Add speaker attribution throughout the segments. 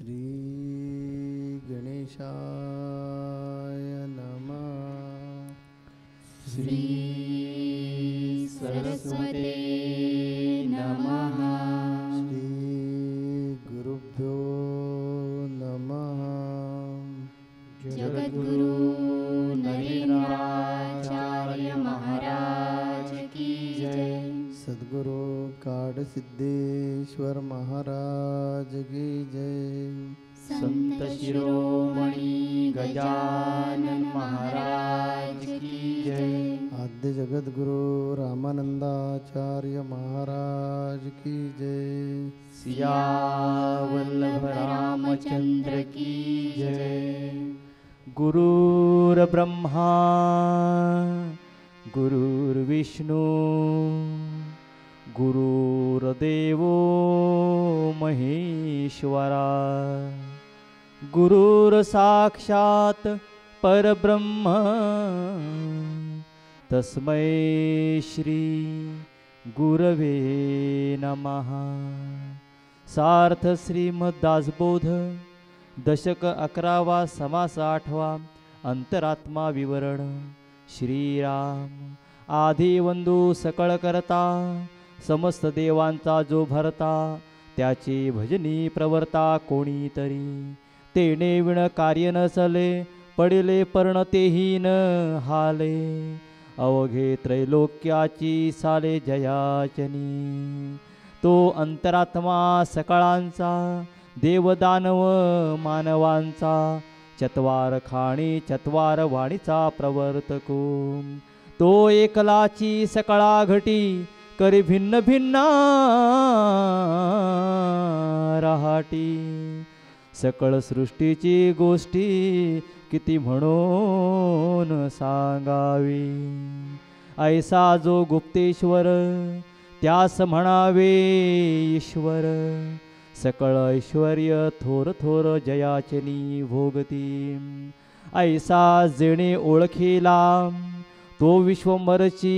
Speaker 1: श्री गणेशाय नमः।
Speaker 2: श्री सरस्वते नमः।
Speaker 1: श्री गुरुभ्यो नमः।
Speaker 2: जगद्गुरु नरेंद्राचार्य महाराज की जय।
Speaker 1: सद्गुरु काडसिद्धेश्वर महाराज की जय।
Speaker 2: संत शिरोमणी गजानन महाराज की जय।
Speaker 1: आद्य जगद्गुरु रामानंदाचार्य महाराज की जय।
Speaker 2: सियावल्लभ रामचंद्र की जय।
Speaker 3: गुरुर्ब्रह्मा गुरुर्विष्णू गुरुर्देवो महेश्वरा गुरुर्साक्षात् परब्रह्म तस्मै श्री गुरवे नमः। सार्थ श्रीमद्दासबोध दशक 11वा समास 8वा अंतरात्मा विवरण। श्रीराम आदिवंदू सकळ करता समस्त देवांचा जो भरता त्याचे भजनी प्रवर्ता कोणीतरी तेने विण कार्य न चले पडिले पर्ण तेही न हाले अवघे त्रैलोक्याची साले जयाचनी तो अंतरात्मा सकळांचा देवदानव मानवांचा चत्वार खाणी चत्वार वाणीचा प्रवर्तको तो एकलाची सकळा घटी करी भिन्न भिन्न रहाटी सकळ सृष्टीची गोष्टी किती म्हणून सांगावी ऐसा जो गुप्तेश्वर त्यास म्हणावे ईश्वर सकळ ऐश्वर्य थोर थोर जयाचनी भोगती ऐसा जेणे ओळखीला तो विश्वंभरची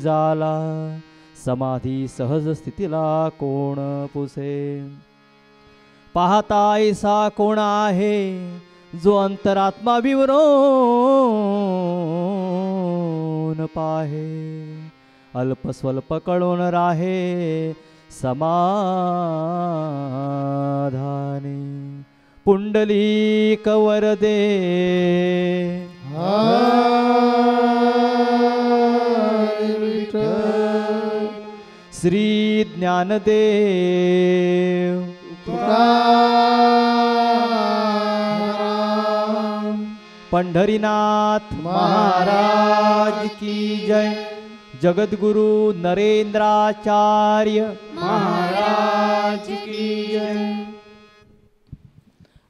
Speaker 3: जाला समाधी सहज स्थितीला कोण पुसे पाहता ऐसा कोण आहे जो अंतरात्मा विवरून पाहे अल्प स्वल्प कळून राहे समाधानी पुंडलीक वरदे श्री ज्ञानदेव पंढरीनाथ महाराज की जय। जगद्गुरु नरेंद्राचार्य महाराज की जय।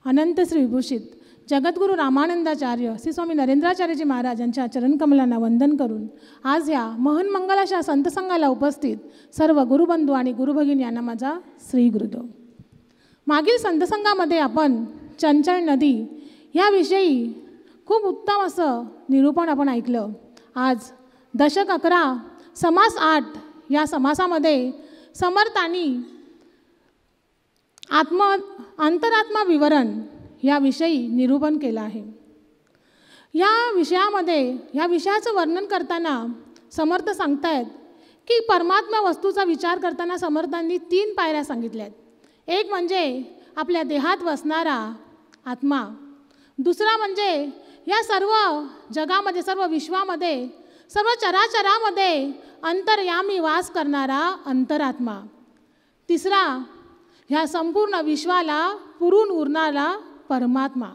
Speaker 4: अनंत श्री विभूषित जगद्गुरु रामानंदाचार्य श्री स्वामी नरेंद्राचार्यजी महाराज यांच्या चरणकमलांना वंदन करून आज ह्या महन्मंगल अशा संतसंगाला उपस्थित सर्व गुरुबंधू आणि गुरुभगिनी यांना माझा श्री गुरुदेव। मागील संतसंगामध्ये आपण चंचल नदी याविषयी खूप उत्तम असं निरूपण आपण ऐकलं। आज दशक 11 समास 8 या समासामध्ये समर्थांनी अंतरात्मा विवरण याविषयी निरूपण केलं आहे। या विषयाचं वर्णन करताना समर्थ सांगतायत की परमात्मा वस्तूचा विचार करताना समर्थांनी 3 पायऱ्या सांगितल्यात। एक म्हणजे आपल्या देहात वसणारा आत्मा, दुसरा म्हणजे या सर्व जगामध्ये सर्व विश्वामध्ये सर्व चराचरामध्ये अंतर्यामी वास करणारा अंतरात्मा, तिसरा ह्या संपूर्ण विश्वाला पुरून उरणारा परमात्मा।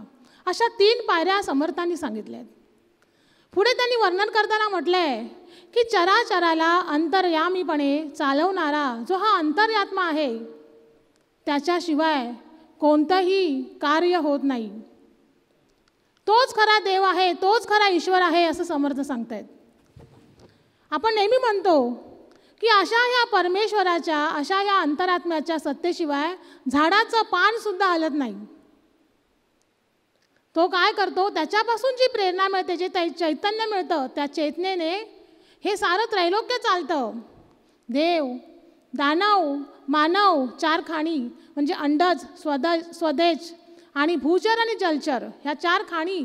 Speaker 4: अशा 3 पायऱ्या समर्थांनी सांगितल्यात। पुढे त्यांनी वर्णन करताना म्हटलंय की चराचराला अंतर्यामीपणे चालवणारा जो हा अंतरात्मा आहे त्याच्याशिवाय कोणतंही कार्य होत नाही। तोच खरा देव आहे, तोच खरा ईश्वर आहे असं समर्थ सांगतायत। आपण नेहमी म्हणतो की अशा ह्या परमेश्वराच्या अशा ह्या अंतरात्म्याच्या सत्तेशिवाय झाडाचं पान सुद्धा हलत नाही। तो काय करतो, त्याच्यापासून जी प्रेरणा मिळते, जे चैतन्य मिळतं, त्या चेतनेने हे सारं त्रैलोक्य चालतं। देव दानव, मानव, 4 खाणी म्हणजे अंडज, स्वदेश आणि भूचर आणि जलचर ह्या 4 खाणी,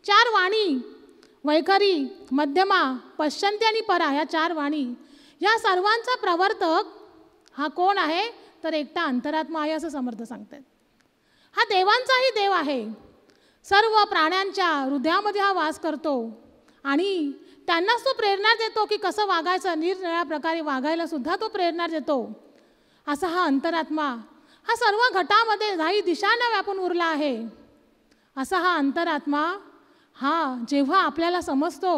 Speaker 4: 4 वाणी, वैखरी, मध्यमा, पश्चंती आणि परा ह्या 4 वाणी, या सर्वांचा प्रवर्तक हा कोण आहे तर एकटा अंतरात्मा आहे असं समर्थ सांगतात. हा देवांचाही देव आहे. सर्व प्राण्यांच्या हृदयामध्ये हा वास करतो आणि त्यांनाच तो प्रेरणा देतो की कसं वागायचं, निरनिराळ्या प्रकारे वागायला सुद्धा तो प्रेरणा देतो. असा हा अंतरात्मा हा सर्व घटामध्ये 10 दिशांना व्यापून उरला आहे. असा हा अंतरात्मा हा जेव्हा आपल्याला समजतो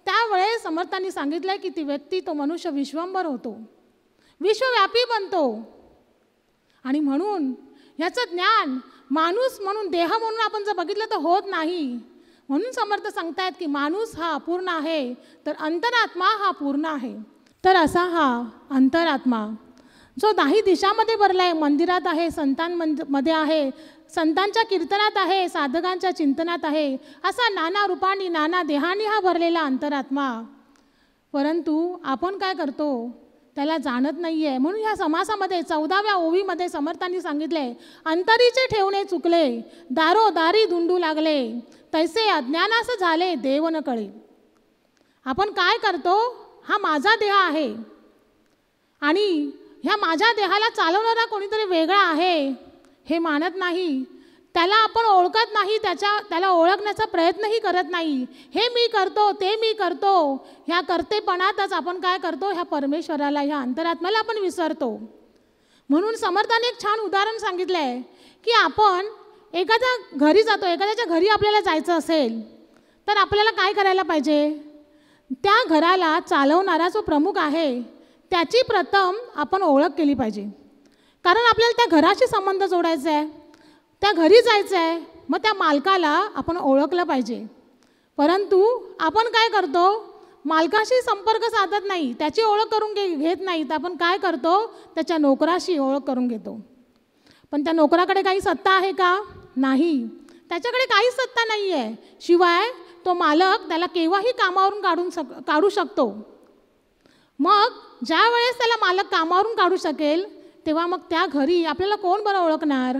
Speaker 4: त्यावेळेस समर्थांनी सांगितलं की ती व्यक्ती, तो मनुष्य विश्वंभर होतो, विश्वव्यापी बनतो. आणि म्हणून ह्याचं ज्ञान माणूस म्हणून, देह म्हणून आपण जर बघितलं तर होत नाही. म्हणून समर्थ सांगतायत की माणूस हा अपूर्ण आहे तर अंतरात्मा हा पूर्ण आहे. तर असा हा अंतरात्मा जो 10 दिशामध्ये भरला आहे, मंदिरात आहे, संतांमध्ये आहे, संतांच्या कीर्तनात आहे, साधकांच्या चिंतनात आहे, असा नाना रूपांनी नाना देहांनी हा भरलेला अंतरात्मा. परंतु आपण काय करतो त्याला जाणत नाही आहे. म्हणून ह्या समासामध्ये 14व्या ओवीमध्ये समर्थांनी सांगितले, अंतरीचे ठेवणे चुकले, दारोदारी धुंडू लागले, तैसे अज्ञानास झाले देव न कळे. आपण काय करतो, हा माझा देह आहे आणि ह्या माझ्या देहाला चालवणारा कोणीतरी वेगळा आहे हे मानत नाही, त्याला आपण ओळखत नाही, त्याला ओळखण्याचा प्रयत्नही करत नाही. हे मी करतो, ते मी करतो, ह्या करतेपणातच आपण काय करतो, ह्या परमेश्वराला, ह्या अंतरात्म्याला आपण विसरतो. म्हणून समर्थाने एक छान उदाहरण सांगितलं आहे की आपण एखाद्या घरी जातो, एखाद्याच्या घरी आपल्याला जायचं असेल तर आपल्याला काय करायला पाहिजे, त्या घराला चालवणारा जो प्रमुख आहे त्याची प्रथम आपण ओळख केली पाहिजे. कारण आपल्याला त्या घराशी संबंध जोडायचा आहे, त्या घरी जायचं आहे, मग त्या मालकाला आपण ओळखलं पाहिजे. परंतु आपण काय करतो, मालकाशी संपर्क साधत नाही, त्याची ओळख करून घेत नाही, तर आपण काय करतो, त्याच्या नोकराशी ओळख करून घेतो. पण त्या नोकराकडे काही सत्ता आहे का, नाही, त्याच्याकडे काहीच सत्ता नाही आहे. शिवाय तो मालक त्याला केव्हाही कामावरून काढू शकतो. मग ज्या वेळेस त्याला मालक कामावरून काढू शकेल तेव्हा मग त्या घरी आपल्याला कोण बरं ओळखणार.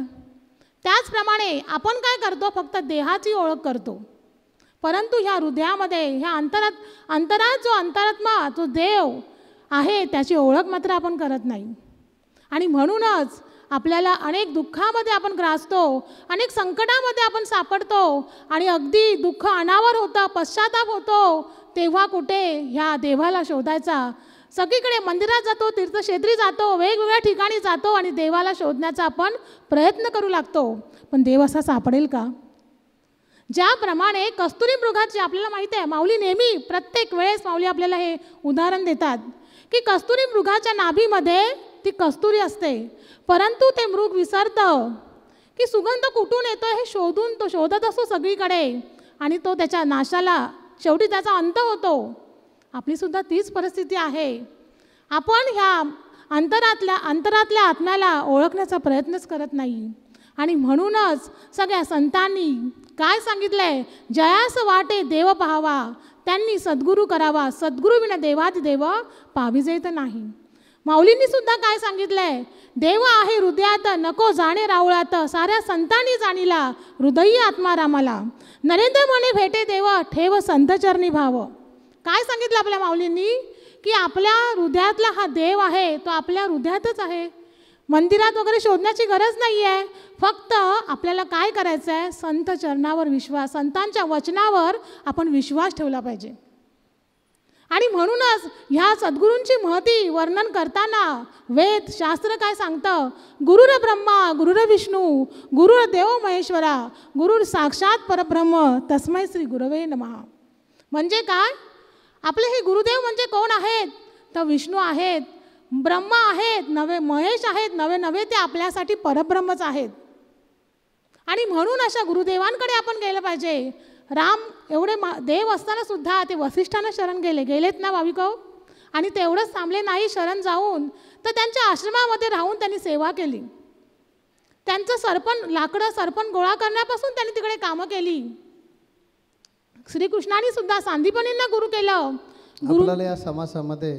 Speaker 4: त्याचप्रमाणे आपण काय करतो, फक्त देहाची ओळख करतो. परंतु ह्या हृदयामध्ये, ह्या अंतरात जो अंतरात्मा, जो देव आहे त्याची ओळख मात्र आपण करत नाही. आणि म्हणूनच आपल्याला अनेक दुःखामध्ये आपण ग्रासतो, अनेक संकटामध्ये आपण सापडतो आणि अगदी दुःख अनावर होतं, पश्चाताप होतो, तेव्हा कुठे ह्या देवाला शोधायचा. सगळीकडे मंदिरात जातो, तीर्थक्षेत्री जातो, वेगवेगळ्या ठिकाणी जातो आणि देवाला शोधण्याचा आपण प्रयत्न करू लागतो. पण देव असा सापडेल का. ज्याप्रमाणे कस्तुरी मृगाची आपल्याला माहिती आहे, माऊली नेहमी प्रत्येक वेळेस माऊली आपल्याला हे उदाहरण देतात की कस्तुरी मृगाच्या नाभीमध्ये ती कस्तुरी असते, परंतु ते मृग विसरतं की सुगंध कुठून येतो हे शोधून तो शोधत असतो सगळीकडे आणि तो त्याच्या नाशाला शेवटी त्याचा अंत होतो. आपलीसुद्धा तीच परिस्थिती आहे. आपण ह्या अंतरातल्या आत्म्याला ओळखण्याचा प्रयत्नच करत नाही. आणि म्हणूनच सगळ्या संतांनी काय सांगितलंय, जयास वाटे देव पाहावा, त्यांनी सद्गुरू करावा, सद्गुरू विना देवादिदेव पाविजेत नाही. माऊलींनी सुद्धा काय सांगितलंय, देव आहे हृदयात नको जाणे रावळात, साऱ्या संतांनी जाणीला हृदयी आत्मारामाला, नरेंद्र म्हणे भेटे देव ठेव संतचरणी भाव. काय सांगितलं आपल्या माऊलींनी की आपल्या हृदयातला हा देव आहे तो आपल्या हृदयातच आहे. मंदिरात वगैरे शोधण्याची गरज नाही आहे. फक्त आपल्याला काय करायचं आहे, संत चरणावर विश्वास, संतांच्या वचनावर आपण विश्वास ठेवला पाहिजे. आणि म्हणूनच ह्या सद्गुरूंची महती वर्णन करताना वेद शास्त्र काय सांगतं, गुरुर ब्रह्मा गुरुर विष्णू गुरुर देव महेश्वरा गुरुर साक्षात परब्रह्म तस्मै श्री गुरवे नमः. म्हणजे काय, आपले हे गुरुदेव म्हणजे कोण आहेत, तर विष्णू आहेत, ब्रह्मा आहेत, नवे महेश आहेत, नवे ते आपल्यासाठी परब्रह्मच आहेत. आणि म्हणून अशा गुरुदेवांकडे आपण गेलं पाहिजे. राम एवढे देव असताना सुद्धा ते वसिष्ठांना शरण गेलेत ना भाविक, आणि तेवढंच थांबले नाही शरण जाऊन, तर त्यांच्या आश्रमामध्ये राहून त्यांनी सेवा केली. त्यांचं लाकडं सरपण गोळा करण्यापासून त्यांनी तिकडे कामं केली. श्रीकृष्णाने सुद्धा सांदीपनींना गुरु केलं.
Speaker 1: आपल्याला या समासामध्ये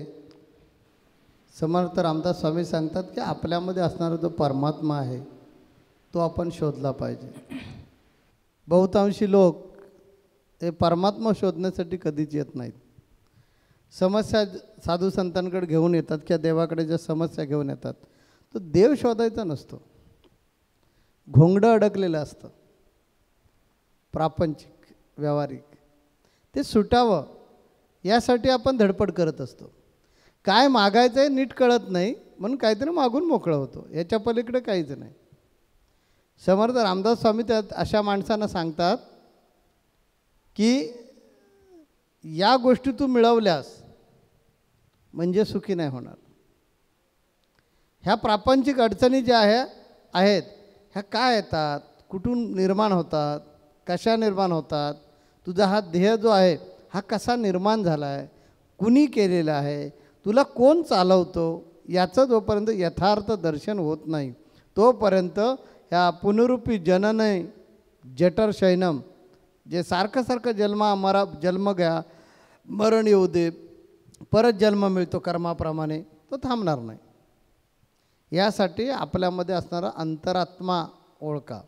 Speaker 1: समर्थ रामदास स्वामी सांगतात की आपल्यामध्ये असणारा जो परमात्मा आहे तो आपण शोधला पाहिजे. बहुतांशी लोक हे परमात्मा शोधण्यासाठी कधीच येत नाहीत. समस्या साधू संतांकडे घेऊन येतात किंवा देवाकडे ज्या समस्या घेऊन येतात तो देव शोधायचा नसतो. घोंगडं अडकलेलं असतं प्रापंचिक व्यावहारिक, ते सुटावं यासाठी आपण धडपड करत असतो. काय मागायचं आहे नीट कळत नाही म्हणून काहीतरी मागून मोकळं होतो, याच्या पलीकडे काहीच नाही. समर्थ रामदास स्वामी त्यात अशा माणसांना सांगतात की या गोष्टी तू मिळवल्यास म्हणजे सुखी नाही होणार. ह्या प्रापंचिक अडचणी ज्या आहेत ह्या काय येतात, कुठून निर्माण होतात, कशा निर्माण होतात, तुझा हा ध्येय जो आहे हा कसा निर्माण झाला आहे, कुणी केलेला आहे, तुला कोण चालवतो, याचं जोपर्यंत यथार्थ दर्शन होत नाही तोपर्यंत ह्या पुनरुपी जननय जठर शयनम, जे सारखं सारखं जन्म घ्या मरण येऊ दे परत जन्म मिळतो कर्माप्रमाणे, तो थांबणार नाही. यासाठी आपल्यामध्ये असणारा अंतरात्मा ओळखा.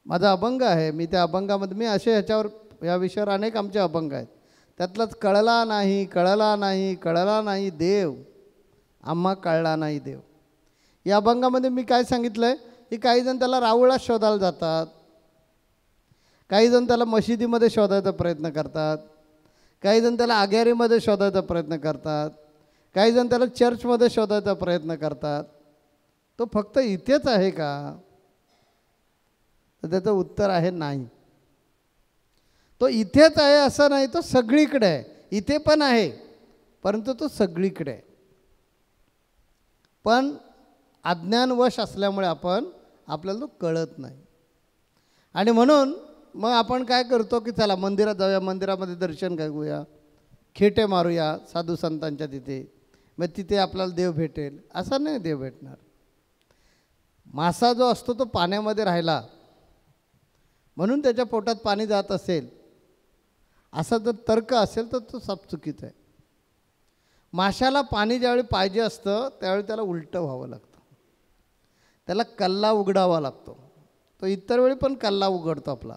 Speaker 1: माझा अभंग आहे, मी त्या अभंगामध्ये मी असे ह्याच्यावर या विषयावर अनेक आमचे अभंग आहेत. त्यातलाच कळला नाही देव, आम्हा कळला नाही देव. या अभंगामध्ये मी काय सांगितलं आहे की काहीजण त्याला रावळात शोधायला जातात, काहीजण त्याला मशिदीमध्ये शोधायचा प्रयत्न करतात, काहीजण त्याला आग्यारीमध्ये शोधायचा प्रयत्न करतात, काहीजण त्याला चर्चमध्ये शोधायचा प्रयत्न करतात. तो फक्त इथेच आहे का? तर त्याचं उत्तर आहे नाही. तो इथेच आहे असं नाही, तो सगळीकडे आहे. इथे पण आहे परंतु तो सगळीकडे आहे. पण अज्ञानवश असल्यामुळे आपल्याला तो कळत नाही. आणि म्हणून मग आपण काय करतो की चला मंदिरात जाऊया, मंदिरामध्ये दर्शन घेऊया, खेटे मारूया साधू संतांच्या तिथे, मग तिथे आपल्याला देव भेटेल. असं नाही देव भेटणार. मासा जो असतो तो पाण्यामध्ये राहिला म्हणून त्याच्या पोटात पाणी जात असेल असा जर तर्क असेल तर तो सब चुकीचा आहे. माशाला पाणी ज्यावेळी पाहिजे असतं त्यावेळी त्याला उलटं व्हावं लागतं, त्याला कल्ला उघडावा लागतो. तो इतर वेळी पण कल्ला उघडतो आपला,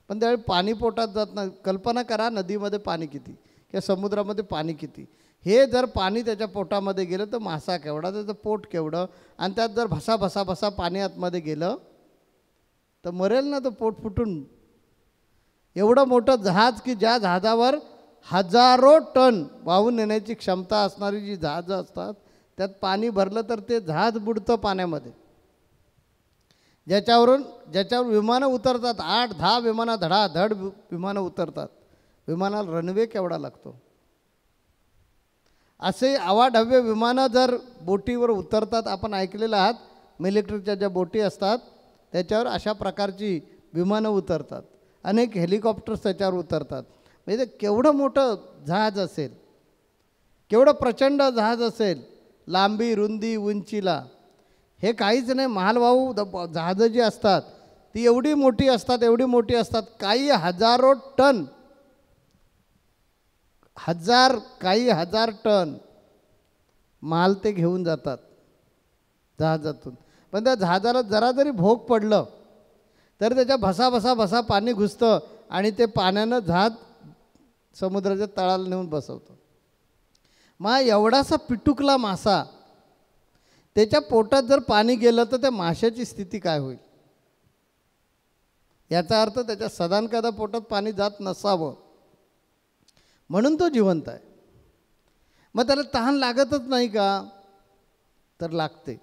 Speaker 1: पण त्यावेळी पाणी पोटात जात नाही. कल्पना करा नदीमध्ये पाणी किती किंवा समुद्रामध्ये पाणी किती. हे जर पाणी त्याच्या पोटामध्ये गेलं तर मासा केवढा, त्याचं पोट केवढं, आणि त्यात जर भसा पाणी आतमध्ये गेलं तर मरेल ना तो पोट फुटून. एवढं मोठं जहाज की ज्या जहाजावर हजारो टन वाहून नेण्याची क्षमता असणारी जी जहाजं असतात त्यात पाणी भरलं तर ते जहाज बुडतं पाण्यामध्ये. ज्याच्यावर विमानं उतरतात, 8-10 विमानं धडाधड विमानं उतरतात. विमानाला रनवे केवढा लागतो. असे आवाढव्य विमानं जर बोटीवर उतरतात. आपण ऐकलेलं आहात मिलिटरीच्या ज्या बोटी असतात त्याच्यावर अशा प्रकारची विमानं उतरतात. अनेक हेलिकॉप्टर्स त्याच्यावर उतरतात. म्हणजे केवढं मोठं जहाज असेल, केवढं प्रचंड जहाज असेल, लांबी रुंदी उंचीला. हे काहीच नाही. मालवाहू जहाजं जी असतात ती एवढी मोठी असतात, काही हजारो टन, काही हजार टन माल ते घेऊन जातात जहाजातून. पण त्या जहाजाला जरा जरी भोग पडलं तर त्याच्या भसा पाणी घुसतं आणि ते पाण्यानं जहाज समुद्राच्या तळाला नेऊन बसवतं. मग एवढासा पिटुकला मासा, त्याच्या पोटात जर पाणी गेलं तर त्या माशाची स्थिती काय होईल? याचा अर्थ त्याच्या सदानकदा पोटात पाणी जात नसावं म्हणून तो जिवंत आहे. मग त्याला तहान लागतच नाही का? तर लागते.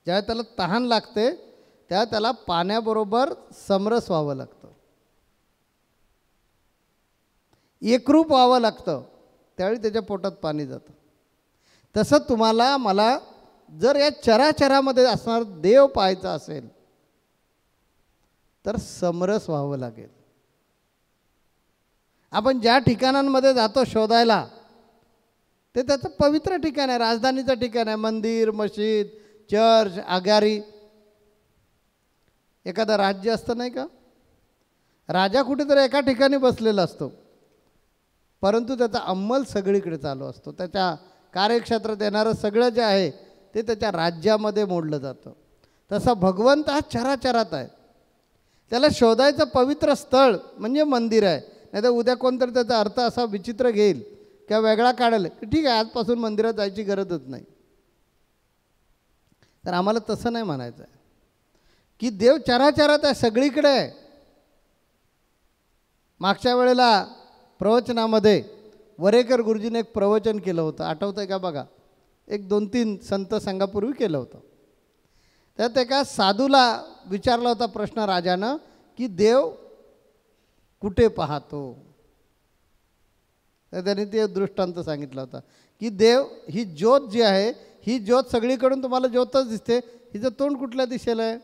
Speaker 1: ज्यावेळी त्याला तहान लागते तेव्हा त्याला पाण्याबरोबर समरस व्हावं लागतं, एकरूप व्हावं लागतं, त्यावेळी त्याच्या पोटात पाणी जातं. तसं तुम्हाला मला जर या चराचरामध्ये असणार देव पाहायचा असेल तर समरस व्हावं लागेल. आपण ज्या ठिकाणांमध्ये जातो शोधायला ते त्याचं पवित्र ठिकाण आहे, राजधानीचं ठिकाण आहे. मंदिर, मशीद, चर्च, आगारी. एखादं राज्य असतं नाही का, राजा कुठेतरी एका ठिकाणी बसलेला असतो परंतु त्याचा अंमल सगळीकडे चालू असतो. त्याच्या कार्यक्षेत्रात येणारं सगळं जे आहे ते त्याच्या राज्यामध्ये मोडलं जातं. तसा भगवंत हा चराचरात आहे. त्याला शोधायचं पवित्र स्थळ म्हणजे मंदिर आहे. नाही तर उद्या कोणतरी त्याचा अर्थ असा विचित्र घेईल किंवा वेगळा काढेल की ठीक आहे आजपासून मंदिरात जायची गरजच नाही. तर आम्हाला तसं नाही म्हणायचं आहे की देव चराचरात आहे, सगळीकडे आहे. मागच्या वेळेला प्रवचनामध्ये वरेकर गुरुजीने एक प्रवचन केलं होतं, आठवतं आहे का बघा? एक 2-3 संत संघापूर्वी केलं होतं. त्यात एका साधूला विचारला होता प्रश्न राजानं की देव कुठे पाहतो? तर त्यांनी ते दृष्टांत सांगितला होता की देव ही ज्योत जी आहे ही ज्योत सगळीकडून तुम्हाला ज्योतच दिसते, हिचं तोंड कुठल्या दिशेला आहे?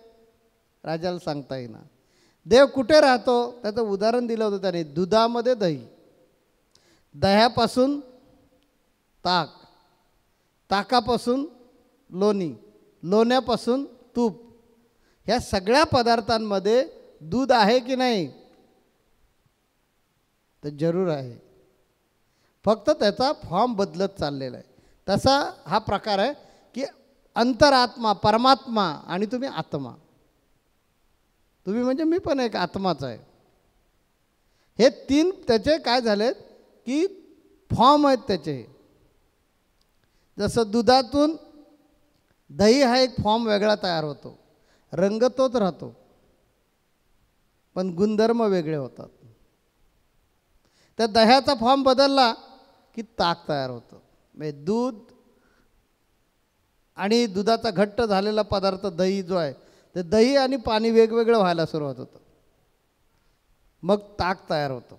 Speaker 1: राजाला सांगता येईना. देव कुठे राहतो? त्याचं उदाहरण दिलं होतं त्याने, दुधामध्ये दही, दह्यापासून ताक, ताकापासून लोणी, लोण्यापासून तूप. ह्या सगळ्या पदार्थांमध्ये दूध आहे की नाही? तर जरूर आहे, फक्त त्याचा फॉर्म बदलत चाललेला आहे. तसा हा प्रकार आहे की अंतरात्मा, परमात्मा आणि तुम्ही आत्मा. तुम्ही म्हणजे मी पण एक आत्माच आहे. हे 3 त्याचे काय झालेत की फॉर्म आहेत त्याचे. जसं दुधातून दही हा एक फॉर्म वेगळा तयार होतो, रंग तोच राहतो पण गुणधर्म वेगळे होतात. त्या दह्याचा फॉर्म बदलला की ताक तयार होतं. म्हणजे दूध आणि दुधाचा घट्ट झालेला पदार्थ दही जो आहे ते दही आणि पाणी वेगवेगळं व्हायला सुरुवात होतं, मग ताक तयार होतं.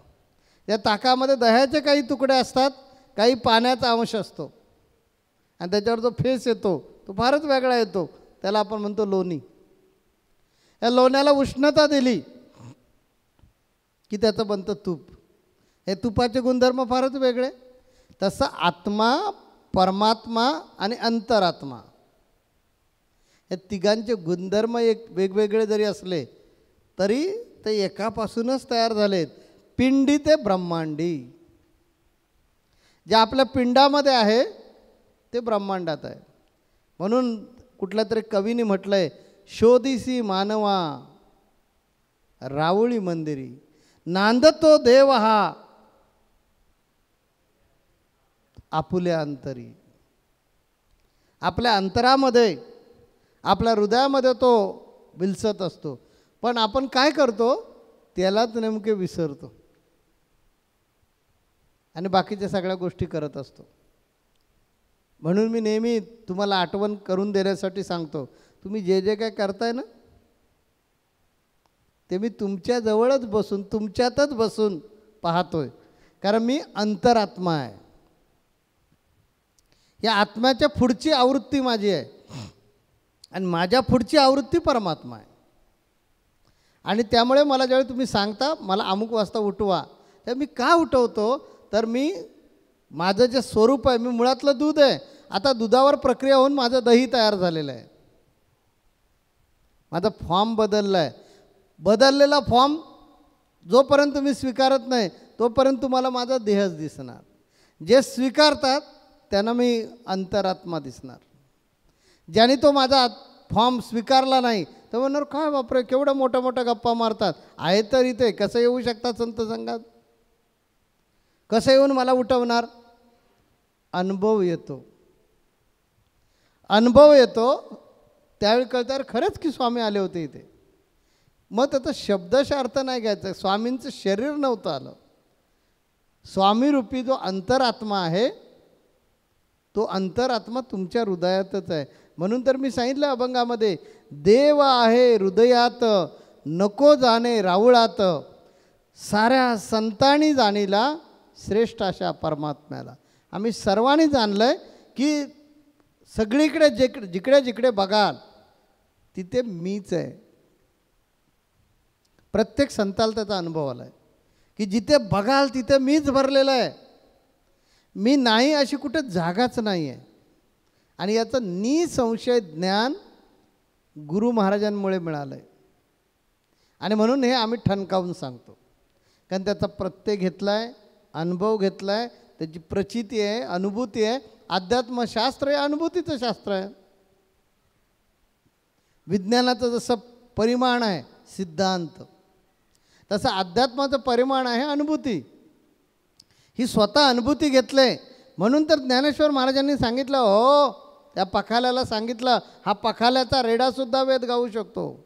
Speaker 1: या ताकामध्ये दह्याचे काही तुकडे असतात, काही पाण्याचा अंश असतो आणि त्याच्यावर जो फेस येतो तो फारच वेगळा येतो, त्याला आपण म्हणतो लोणी. या लोण्याला उष्णता दिली की त्याचं बनतं तूप. हे तुपाचे गुणधर्म फारच वेगळे. तसं आत्मा, परमात्मा आणि अंतरात्मा हे तिघांचे गुणधर्म एक वेगवेगळे जरी असले तरी ते एकापासूनच तयार झालेत. पिंडी ते ब्रह्मांडी. जे आपल्या पिंडामध्ये आहे ते ब्रह्मांडात आहे. म्हणून कुठल्या तरी कवीने म्हटलं आहे, शोधिसी मानवा रावळी मंदिरी, नांदतो देव हा आपुल्या अंतरी. आपल्या अंतरामध्ये, आपल्या हृदयामध्ये तो विलसत असतो, पण आपण काय करतो त्यालाच नेमके विसरतो आणि बाकीच्या सगळ्या गोष्टी करत असतो. म्हणून मी नेहमी तुम्हाला आठवण करून देण्यासाठी सांगतो, तुम्ही जे जे काय करताय ना ते मी तुमच्या जवळच बसून, तुमच्यातच बसून पाहतोय, कारण मी अंतरात्मा आहे. या आत्म्याच्या पुढची आवृत्ती माझी आहे आणि माझ्या पुढची आवृत्ती परमात्मा आहे. आणि त्यामुळे मला ज्यावेळी तुम्ही सांगता मला अमुक वाजता उठवा, तर मी का उठवतो? तर मी माझं जे स्वरूप आहे, मी मुळातलं दूध आहे, आता दुधावर प्रक्रिया होऊन माझं दही तयार झालेलं आहे. माझा फॉर्म बदलला आहे. बदललेला फॉर्म जोपर्यंत तुम्ही स्वीकारत नाही तोपर्यंत तुम्हाला माझा देहच दिसणार. जे स्वीकारतात त्यांना मी अंतरात्मा दिसणार. ज्याने तो माझा फॉर्म स्वीकारला नाही तर म्हणणार काय बापरे केवढं मोठ्या मोठ्या गप्पा मारतात, आहे तर इथे कसं येऊ शकतात संत संघात, कसं येऊन मला उठवणार? अनुभव येतो, अनुभव येतो त्यावेळी कळतं खरंच की स्वामी आले होते इथे. मग त्याचा शब्दशः अर्थ नाही घ्यायचा. स्वामींचं शरीर नव्हतं आलं. स्वामीरूपी जो अंतरात्मा आहे तो अंतरात्मा तुमच्या हृदयातच आहे. म्हणून तर मी सांगितलं अभंगामध्ये, देव आहे हृदयात नको जाणे रावळात, साऱ्या संतांनी जाणीला श्रेष्ठ अशा परमात्म्याला. आम्ही सर्वांनी जाणलं आहे की सगळीकडे जिकडे जिकडे बघाल तिथे मीच आहे. प्रत्येक संताला त्याचा अनुभव आला आहे की जिथे बघाल तिथे मीच भरलेलं आहे. मी नाही अशी कुठे जागाच नाही आहे. आणि याचं निसंशय ज्ञान गुरु महाराजांमुळे मिळालं आहे. आणि म्हणून हे आम्ही ठणकावून सांगतो, कारण त्याचा प्रत्यय घेतला आहे, अनुभव घेतला आहे, त्याची प्रचिती आहे, अनुभूती आहे अध्यात्मशास्त्र हे अनुभूतीचं शास्त्र आहे. विज्ञानाचं जसं परिमाण आहे सिद्धांत, तसं अध्यात्माचं परिमाण आहे अनुभूती. ही स्वतः अनुभूती घेतले म्हणून तर ज्ञानेश्वर महाराजांनी सांगितलं, हो त्या पखाल्याला सांगितलं, हा पखाल्याचा रेडासुद्धा वेद गाऊ शकतो.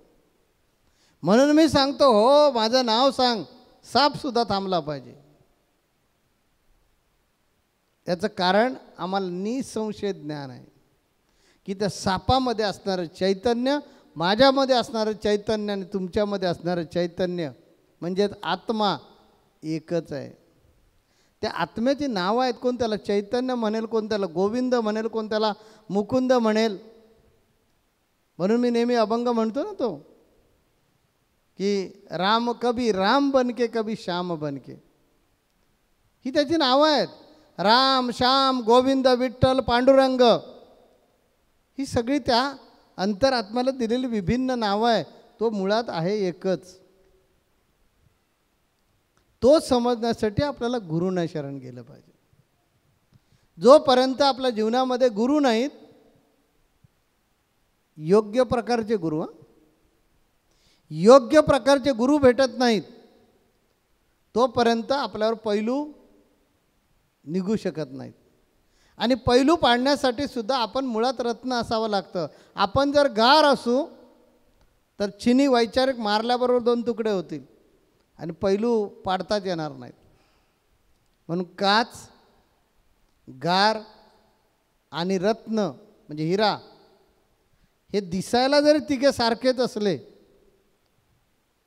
Speaker 1: म्हणून मी सांगतो, हो माझं नाव सांग, सापसुद्धा थांबला पाहिजे. याचं कारण आम्हाला निसंशय ज्ञान आहे की त्या सापामध्ये असणारं चैतन्य, माझ्यामध्ये असणारं चैतन्य आणि तुमच्यामध्ये असणारं चैतन्य म्हणजेच आत्मा एकच आहे. त्या आत्म्याची नावं आहेत, कोण त्याला चैतन्य म्हणेल, कोण त्याला गोविंद म्हणेल, कोण त्याला मुकुंद म्हणेल. म्हणून मी नेहमी अभंग म्हणतो ना तो, की राम कभी राम बनके कभी श्याम बनके, ही त्याची नावं आहेत. राम, श्याम, गोविंद, विठ्ठल, पांडुरंग, ही सगळी त्या अंतरात्म्याला दिलेली विभिन्न नावं आहे. तो मुळात आहे एकच. तो समजण्यासाठी आपल्याला गुरूंना शरण गेलं पाहिजे. जोपर्यंत आपल्या जीवनामध्ये गुरु नाहीत, योग्य प्रकारचे गुरु, योग्य प्रकारचे गुरु भेटत नाहीत, तोपर्यंत आपल्यावर पैलू निघू शकत नाहीत. आणि पैलू पाडण्यासाठी सुद्धा आपण मुळात रत्न असावं लागतं. आपण जर गार असू तर चिनी वैचारिक मारल्याबरोबर 2 तुकडे होतील आणि पैलू पाडताच येणार नाहीत. म्हणून काच, गार आणि रत्न म्हणजे हिरा हे दिसायला जरी तिघे सारखेच असले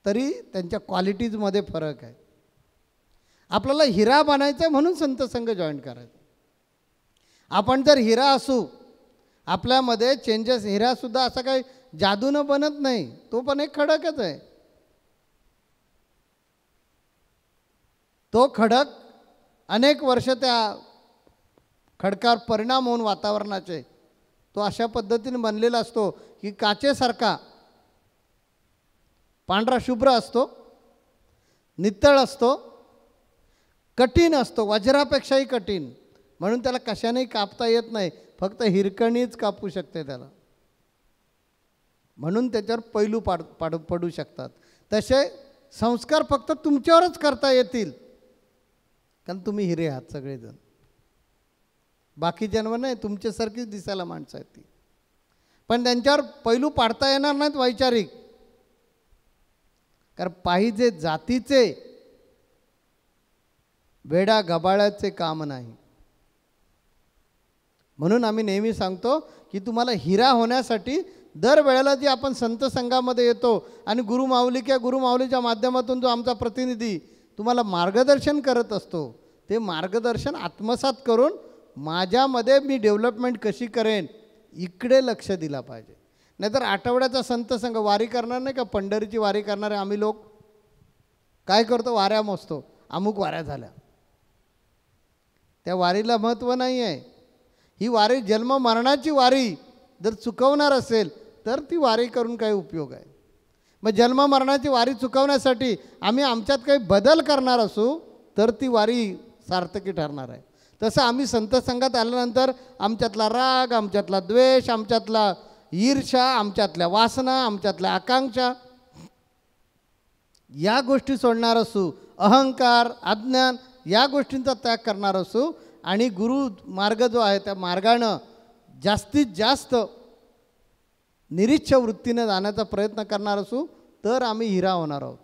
Speaker 1: तरी त्यांच्या क्वालिटीजमध्ये फरक आहे. आपल्याला हिरा बनायचं म्हणून संत संघ जॉईन करायचं. आपण जर हिरा असू, आपल्यामध्ये चेंजेस, हिरासुद्धा असं काही जादूनं बनत नाही, तो पण एक खडकच आहे. तो खडक अनेक वर्ष त्या खडकावर परिणाम होऊन वातावरणाचे तो अशा पद्धतीने बनलेला असतो की काचेसारखा पांढरा शुभ्र असतो, नितळ असतो, कठीण असतो, वज्रापेक्षाही कठीण. म्हणून त्याला कशानेही कापता येत नाही, फक्त हिरकणीच कापू शकते त्याला. म्हणून त्याच्यावर पैलू पडू शकतात. तसे संस्कार फक्त तुमच्यावरच करता येतील, कारण तुम्ही हिरे आहात सगळेजण. बाकी जन्म नाही, तुमच्यासारखीच दिसायला माणसं आहेत ती, पण त्यांच्यावर पैलू पाडता येणार नाहीत वैचारिक. कारण पाहिजे जातीचे, वेडा गबाळाचे काम नाही. म्हणून आम्ही नेहमी सांगतो की तुम्हाला हिरा होण्यासाठी दरवेळेला जी आपण संत संघामध्ये येतो आणि गुरुमाऊली किंवा गुरुमाऊलीच्या माध्यमातून जो आमचा प्रतिनिधी तुम्हाला मार्गदर्शन करत असतो, ते मार्गदर्शन आत्मसात करून माझ्यामध्ये मी डेव्हलपमेंट कशी करेन इकडे लक्ष दिला पाहिजे. नाहीतर आठवड्याचा संत संघ वारी करणार नाही का, पंढरीची वारी करणारे आम्ही लोक काय करतो, वाऱ्या मोजतो, अमुक वाऱ्या झाल्या. त्या वारीला महत्त्व नाही आहे. ही वारी जन्म मरणाची वारी जर चुकवणार असेल तर ती वारी करून काही उपयोग आहे. मग जन्म मरणाची वारी चुकवण्यासाठी आम्ही आमच्यात काही बदल करणार असू तर ती वारी सार्थकी ठरणार आहे. तसं आम्ही संत संघात आल्यानंतर आमच्यातला राग, आमच्यातला द्वेष, आमच्यातला ईर्ष्या, आमच्यातल्या वासना, आमच्यातल्या आकांक्षा या गोष्टी सोडणार असू, अहंकार, अज्ञान या गोष्टींचा त्याग करणार असू आणि गुरु मार्ग जो आहे त्या मार्गानं जास्तीत जास्त निरीच्छ वृत्तीने जाण्याचा प्रयत्न करणार असू तर आम्ही हिरा होणार आहोत.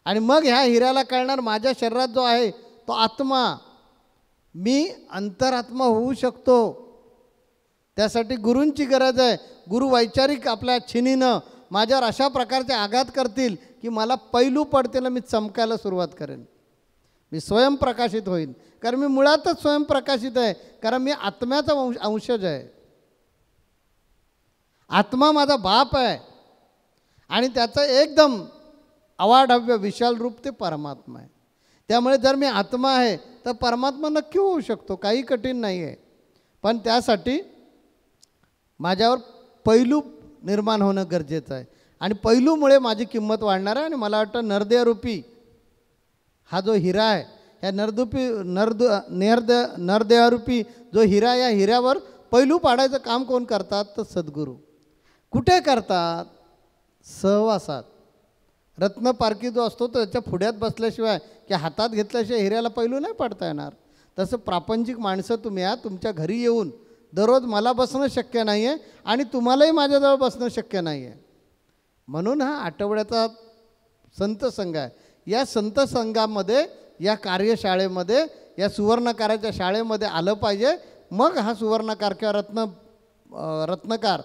Speaker 1: आणि मग ह्या हिऱ्याला कळणार माझ्या शरीरात जो आहे तो आत्मा, मी अंतरात्मा होऊ शकतो. त्यासाठी गुरूंची गरज आहे. गुरु वैचारिक आपल्या छिनीनं माझ्यावर अशा प्रकारचे आघात करतील की मला पैलू पडतील, मी चमकायला सुरुवात करेन, मी स्वयंप्रकाशित होईन. कारण मी मुळातच स्वयंप्रकाशित आहे, कारण मी आत्म्याचा अंशज आहे. आत्मा माझा बाप आहे आणि त्याचं एकदम अवाढव्य विशाल रूप ते परमात्मा आहे. त्यामुळे जर मी आत्मा आहे तर परमात्मा नक्की होऊ शकतो, काही कठीण नाही आहे. पण त्यासाठी माझ्यावर पैलू निर्माण होणं गरजेचं आहे आणि पैलूमुळे माझी किंमत वाढणार आहे. आणि मला वाटतं नरदेहरूपी हा जो हिरा आहे, ह्या नरदेहरूपी जो हिरा, या हिऱ्यावर पैलू पाडायचं काम कोण करतात? तर सद्गुरू. कुठे करतात? सहवासात. रत्नपारखी जो असतो तो त्याच्या पुढ्यात बसल्याशिवाय की हातात घेतल्याशिवाय हिऱ्याला पैलू नाही पाडता येणार. तसं प्रापंचिक माणसं तुम्ही आहात. तुमच्या घरी येऊन दररोज मला बसणं शक्य नाही आहे आणि तुम्हालाही माझ्याजवळ बसणं शक्य नाही आहे. म्हणून हा आठवड्याचा संत संघ आहे. या संत संघामध्ये, या कार्यशाळेमध्ये, या सुवर्णकाराच्या शाळेमध्ये आलं पाहिजे. मग हा सुवर्णकार किंवा रत्नकार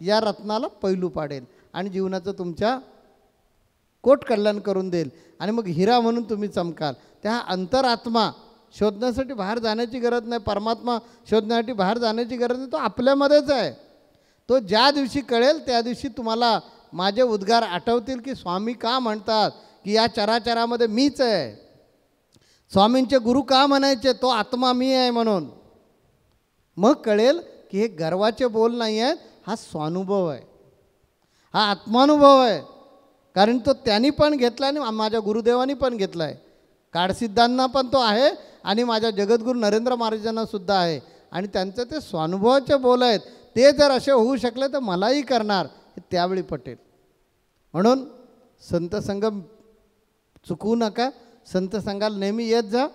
Speaker 1: या रत्नाला पैलू पाडेल आणि जीवनाचं तुमच्या कोट कल्याण करून देईल आणि मग हिरा म्हणून तुम्ही चमकाल. त्या अंतरात्मा शोधण्यासाठी बाहेर जाण्याची गरज नाही. परमात्मा शोधण्यासाठी बाहेर जाण्याची गरज नाही. तो आपल्यामध्येच आहे. तो ज्या दिवशी कळेल त्या दिवशी तुम्हाला माझे उद्गार आठवतील की स्वामी का म्हणतात की या चराचरामध्ये मीच आहे. स्वामींचे गुरु का म्हणायचे? तो आत्मा मी आहे म्हणून. मग कळेल की हे गर्वाचे बोल नाही आहेत, हा स्वानुभव आहे, हा आत्मानुभव आहे. कारण तो त्यांनी पण घेतला आणि माझ्या गुरुदेवांनी पण घेतला आहे. काळसिद्धांना पण तो आहे आणि माझ्या जगद्गुरू नरेंद्र महाराजांना सुद्धा आहे. आणि त्यांचं ते स्वानुभवाचे बोल आहेत. ते जर असे होऊ शकले तर मलाही करणार हे त्यावेळी पटेल. म्हणून संत संगम चुकवू नका. संत संघाला नेहमी येत जा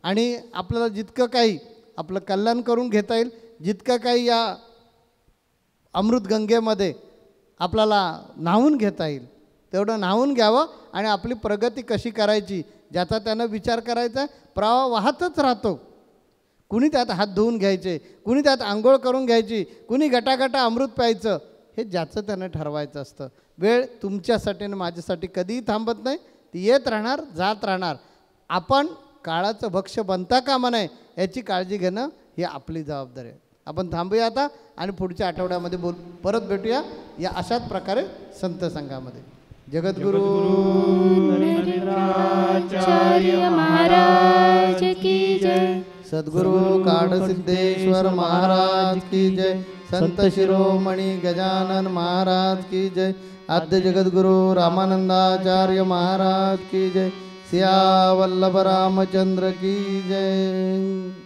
Speaker 1: आणि आपल्याला जितकं काही आपलं कल्याण करून घेता येईल, जितकं काही या अमृतगंगेमध्ये आपल्याला न्हावून घेता येईल तेवढं न्हावून घ्यावं आणि आपली प्रगती कशी करायची ज्याचा त्यानं विचार करायचा आहे. प्रवाह वाहतच राहतो. कुणी त्यात हात धुवून घ्यायचे, कुणी त्यात आंघोळ करून घ्यायची, कुणी गटागटा अमृत प्यायचं, हे ज्याचं त्यानं ठरवायचं असतं. वेळ तुमच्यासाठी आणि माझ्यासाठी कधीही थांबत नाही. ती येत राहणार, जात राहणार. आपण काळाचं भक्ष्य बनता कामा नये याची काळजी घेणं ही आपली जबाबदारी आहे. आपण थांबूया आता आणि पुढच्या आठवड्यामध्ये परत भेटूया या अशाच प्रकारे संत संघामध्ये. जगद्गुरु
Speaker 2: नरेंद्राचार्य महाराज की जय.
Speaker 1: सद्गुरु काडसिद्धेश्वर महाराज की जय. संत शिरोमणी गजानन महाराज की जय. आद्य जगद्गुरु रामानंदाचार्य महाराज की जय. सिया वल्लभ रामचंद्र की जय.